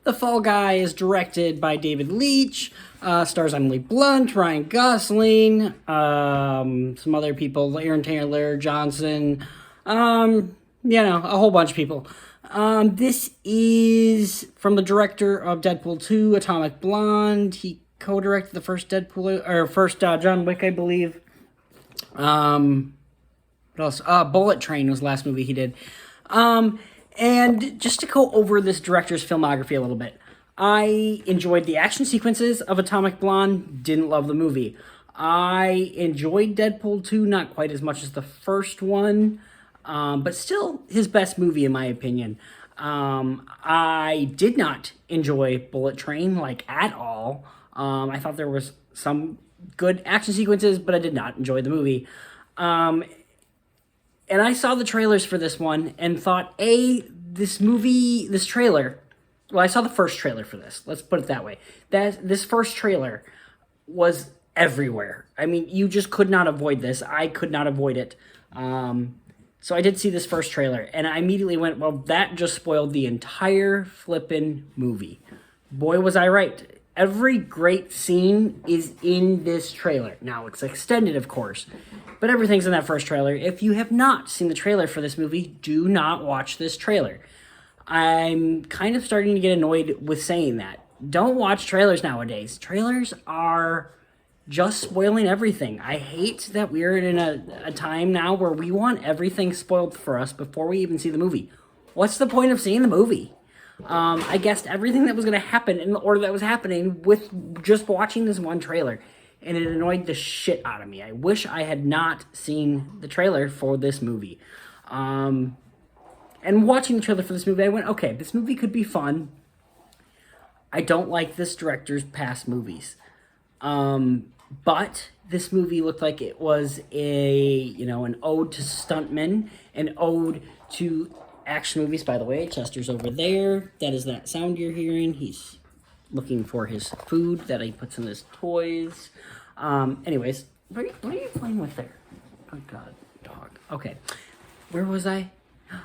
The Fall Guy is directed by David Leitch, stars Emily Blunt, Ryan Gosling, some other people, Aaron Taylor Johnson, a whole bunch of people. This is from the director of Deadpool 2, Atomic Blonde. He co-directed the first John Wick, I believe. What else? Bullet Train was the last movie he did. And just to go over this director's filmography a little bit, I enjoyed the action sequences of Atomic Blonde, didn't love the movie. I enjoyed Deadpool 2, not quite as much as the first one, but still his best movie in my opinion. I did not enjoy Bullet Train, at all. I thought there was some good action sequences, but I did not enjoy the movie. And I saw the trailers for this one and thought, this trailer, well, I saw the first trailer for this. Let's put it that way. This first trailer was everywhere. I mean, you just could not avoid this. I could not avoid it. So I did see this first trailer, and I immediately went, well, that just spoiled the entire flippin' movie. Boy, was I right. Every great scene is in this trailer. Now, it's extended, of course, but everything's in that first trailer. If you have not seen the trailer for this movie, do not watch this trailer. I'm kind of starting to get annoyed with saying that. Don't watch trailers nowadays. Trailers are just spoiling everything. I hate that we're in a time now where we want everything spoiled for us before we even see the movie. What's the point of seeing the movie? I guessed everything that was going to happen in the order that was happening with just watching this one trailer, and it annoyed the shit out of me. I wish I had not seen the trailer for this movie. And watching the trailer for this movie, I went, okay, this movie could be fun. I don't like this director's past movies. But this movie looked like it was an ode to stuntmen, an ode to action movies. By the way, Chester's over there. That is that sound you're hearing. He's looking for his food that he puts in his toys. Anyways, what are you playing with there? Oh God, dog. Okay, where was I?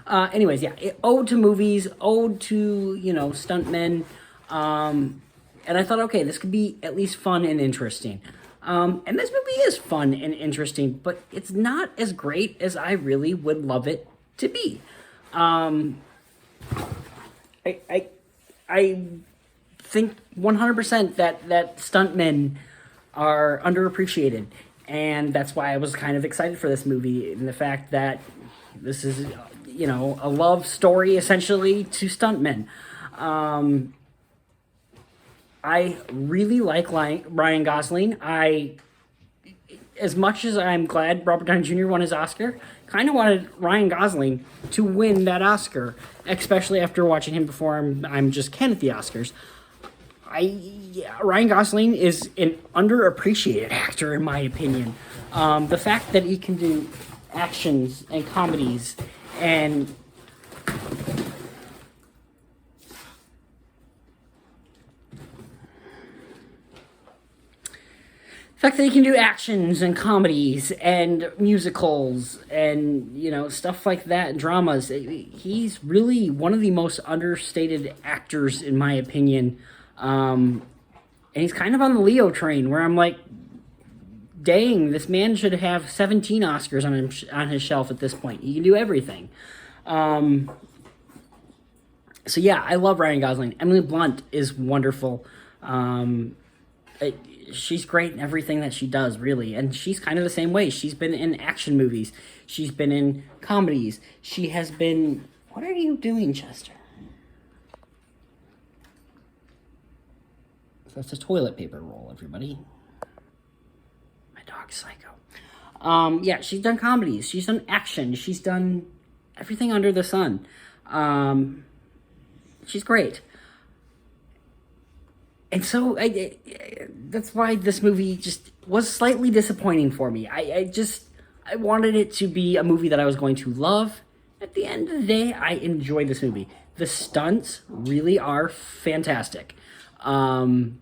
Anyways, yeah, ode to movies, ode to stuntmen. And I thought, okay, this could be at least fun and interesting. And this movie is fun and interesting, but it's not as great as I really would love it to be. I think 100% that stuntmen are underappreciated, and that's why I was kind of excited for this movie, and the fact that this is, a love story essentially to stuntmen. I really like Ryan Gosling. As much as I'm glad Robert Downey Jr. won his Oscar, kind of wanted Ryan Gosling to win that Oscar, especially after watching him before I'm just Ken at the Oscars. Ryan Gosling is an underappreciated actor, in my opinion. The fact that he can do actions and comedies and comedies and musicals and, stuff like that, and dramas. He's really one of the most understated actors, in my opinion. And he's kind of on the Leo train, where I'm like, dang, this man should have 17 Oscars on his shelf at this point. He can do everything. So yeah, I love Ryan Gosling. Emily Blunt is wonderful. She's great in everything that she does, really. And she's kind of the same way. She's been in action movies. She's been in comedies. She has been... What are you doing, Chester? That's a toilet paper roll, everybody. My dog's psycho. Yeah, she's done comedies. She's done action. She's done everything under the sun. She's great. And so that's why this movie just was slightly disappointing for me. I wanted it to be a movie that I was going to love. At the end of the day, I enjoyed this movie. The stunts really are fantastic. The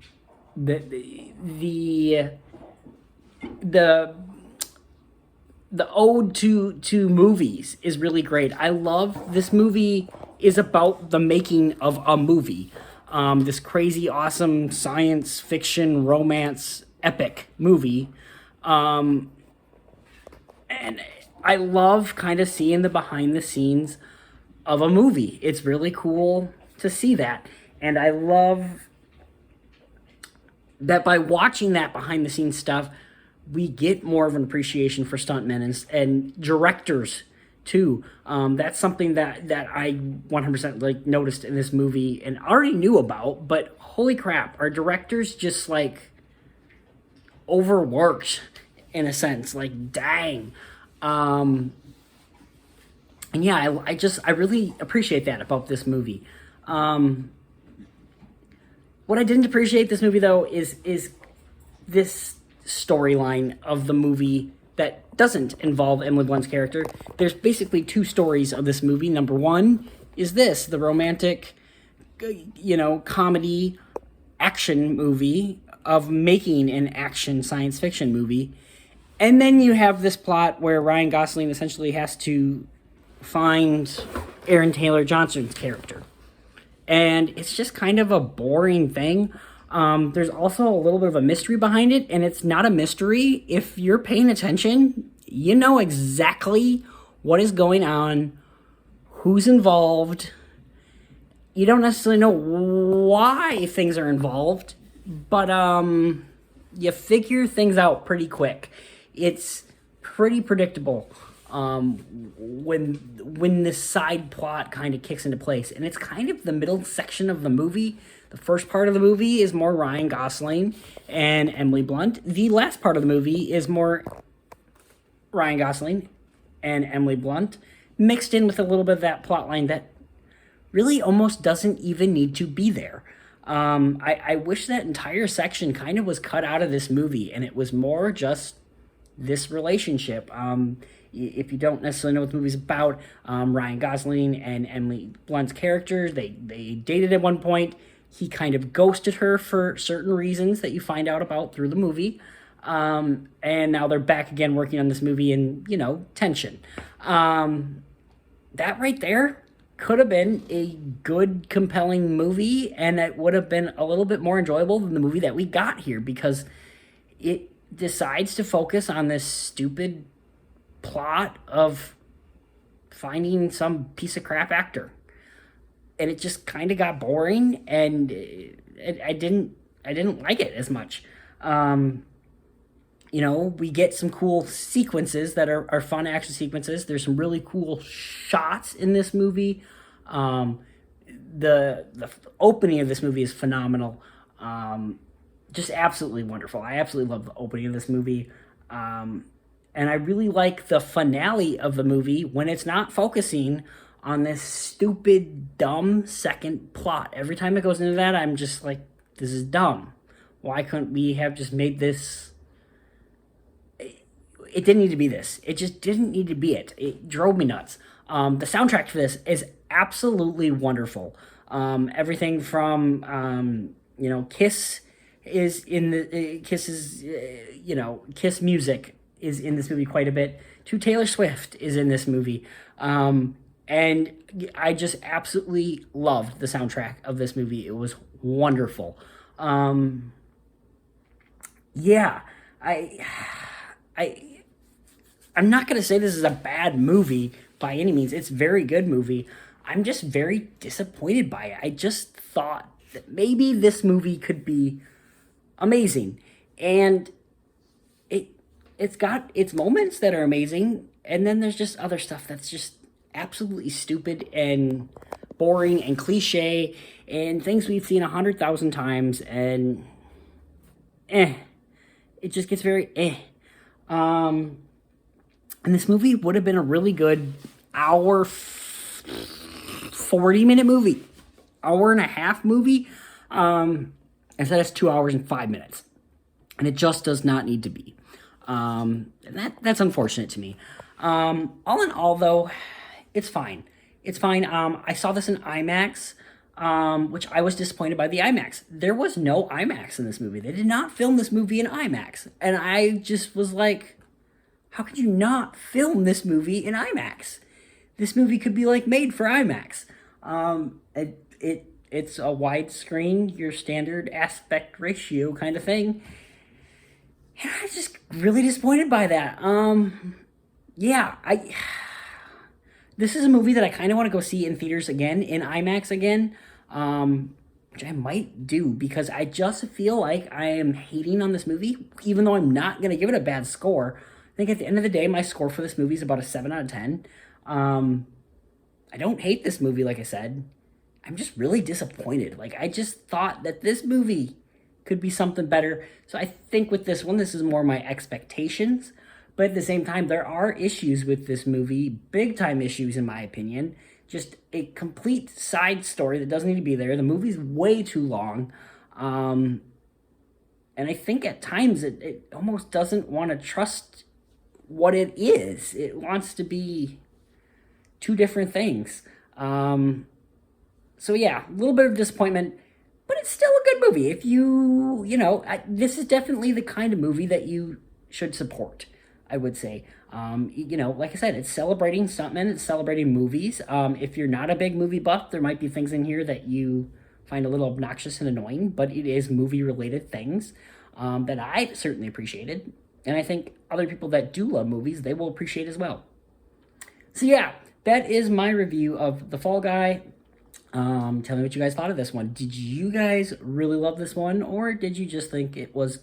ode to movies is really great. I love this movie is about the making of a movie. this crazy, awesome science fiction romance epic movie. And I love kind of seeing the behind the scenes of a movie. It's really cool to see that. And I love that by watching that behind the scenes stuff, we get more of an appreciation for stuntmen and directors too. That's something that I 100% like noticed in this movie and already knew about, but holy crap, our directors just like overworked in a sense, like dang. And yeah, I really appreciate that about this movie. What I didn't appreciate this movie though is this storyline of the movie that doesn't involve Emily Blunt's character. There's basically two stories of this movie. Number one is the romantic, comedy action movie of making an action science fiction movie. And then you have this plot where Ryan Gosling essentially has to find Aaron Taylor Johnson's character. And it's just kind of a boring thing. There's also a little bit of a mystery behind it, and it's not a mystery. If you're paying attention, you know exactly what is going on, who's involved. You don't necessarily know why things are involved, but you figure things out pretty quick. It's pretty predictable when this side plot kind of kicks into place, and it's kind of the middle section of the movie. The first part of the movie is more Ryan Gosling and Emily Blunt. The last part of the movie is more Ryan Gosling and Emily Blunt, mixed in with a little bit of that plot line that really almost doesn't even need to be there. I wish that entire section kind of was cut out of this movie, and it was more just this relationship. If you don't necessarily know what the movie's about, Ryan Gosling and Emily Blunt's characters, they dated at one point. He kind of ghosted her for certain reasons that you find out about through the movie. And now they're back again working on this movie and, tension. That right there could have been a good, compelling movie, and it would have been a little bit more enjoyable than the movie that we got here, because it decides to focus on this stupid plot of finding some piece of crap actor. And it just kind of got boring, and I didn't like it as much. We get some cool sequences that are fun action sequences. There's some really cool shots in this movie. The opening of this movie is phenomenal. Just absolutely wonderful. I absolutely love the opening of this movie. And I really like the finale of the movie when it's not focusing on this stupid, dumb second plot. Every time it goes into that, I'm just like, this is dumb. Why couldn't we have just made this? It didn't need to be this. It just didn't need to be it. It drove me nuts. The soundtrack for this is absolutely wonderful. Everything from, Kiss is in the, Kiss music is in this movie quite a bit, to Taylor Swift is in this movie. And I just absolutely loved the soundtrack of this movie. It was wonderful. I'm not going to say this is a bad movie by any means. It's a very good movie. I'm just very disappointed by it. I just thought that maybe this movie could be amazing. And it's got its moments that are amazing, and then there's just other stuff that's just absolutely stupid and boring and cliche and things we've seen 100,000 times, and it just gets very and this movie would have been a really good 40-minute movie, hour and a half movie. Instead it's 2 hours and 5 minutes, and it just does not need to be. And that's unfortunate to me. All in all, though, it's fine. It's fine. I saw this in IMAX, which I was disappointed by the IMAX. There was no IMAX in this movie. They did not film this movie in IMAX. And I just was like, how could you not film this movie in IMAX? This movie could be, made for IMAX. It's a widescreen, your standard aspect ratio kind of thing. And I'm just really disappointed by that. Yeah, this is a movie that I kind of want to go see in theaters again, in IMAX again, which I might do because I just feel like I am hating on this movie, even though I'm not going to give it a bad score. I think at the end of the day, my score for this movie is about a 7 out of 10. I don't hate this movie, like I said. I'm just really disappointed. Like, I just thought that this movie could be something better. So I think with this one, this is more my expectations. But at the same time, there are issues with this movie, big time issues in my opinion. Just a complete side story that doesn't need to be there. The movie's way too long. And I think at times it almost doesn't want to trust what it is. It wants to be two different things. So yeah, a little bit of disappointment, but it's still a good movie. If this is definitely the kind of movie that you should support, I would say. Like I said, it's celebrating stuntmen, it's celebrating movies. If you're not a big movie buff, there might be things in here that you find a little obnoxious and annoying, but it is movie-related things that I certainly appreciated. And I think other people that do love movies, they will appreciate as well. So yeah, that is my review of The Fall Guy. Tell me what you guys thought of this one. Did you guys really love this one, or did you just think it was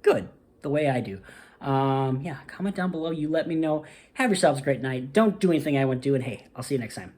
good the way I do? Yeah, comment down below. You let me know. Have yourselves a great night. Don't do anything I won't do, and hey, I'll see you next time.